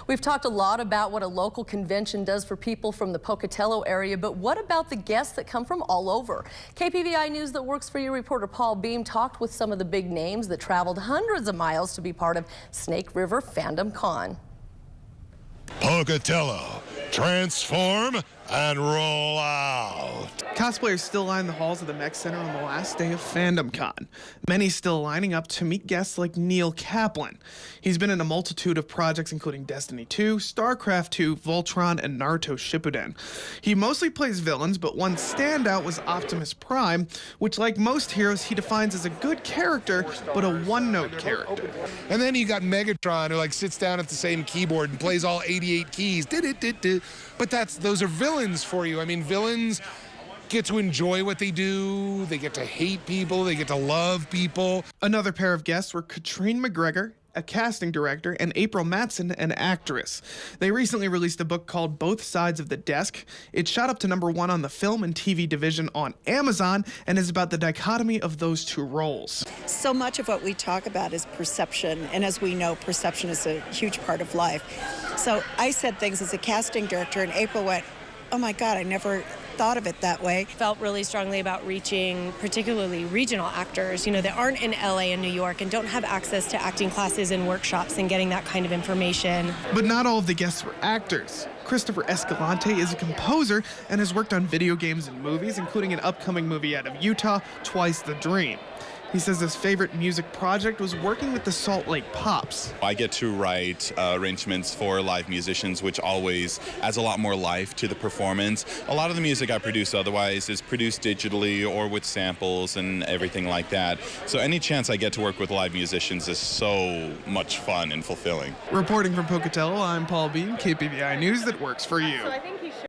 We've talked a lot about what a local convention does for people from the Pocatello area, but what about the guests that come from all over? KPVI News That Works For You reporter Paul Beam talked with some of the big names that traveled hundreds of miles to be part of Snake River Fandom Con. Pocatello, transform and roll out. Cosplayers still line the halls of the Mech Center on the last day of Fandom Con. Many still lining up to meet guests like Neil Kaplan. He's been in a multitude of projects including Destiny 2, StarCraft 2, Voltron, and Naruto Shippuden. He mostly plays villains, but one standout was Optimus Prime, which like most heroes he defines as a good character, but a one-note character. And then you got Megatron, who like sits down at the same keyboard and plays all 88 keys. But those are villains for you. I mean, villains get to enjoy what they do. They get to hate people. They get to love people. Another pair of guests were Katrine McGregor, a casting director, and April Matson, an actress. They recently released a book called Both Sides of the Desk. It shot up to #1 on the film and TV division on Amazon and is about the dichotomy of those two roles. So much of what we talk about is perception, and as we know, perception is a huge part of life. So I said things as a casting director, and April went, "Oh my God, I never thought of it that way." Felt really strongly about reaching particularly regional actors, that aren't in LA and New York and don't have access to acting classes and workshops and getting that kind of information. But not all of the guests were actors. Christopher Escalante is a composer and has worked on video games and movies, including an upcoming movie out of Utah, Twice the Dream. He says his favorite music project was working with the Salt Lake Pops. I get to write arrangements for live musicians, which always adds a lot more life to the performance. A lot of the music I produce otherwise is produced digitally or with samples and everything like that. So any chance I get to work with live musicians is so much fun and fulfilling. Reporting from Pocatello, I'm Paul Beam, KPVI News That Works For You.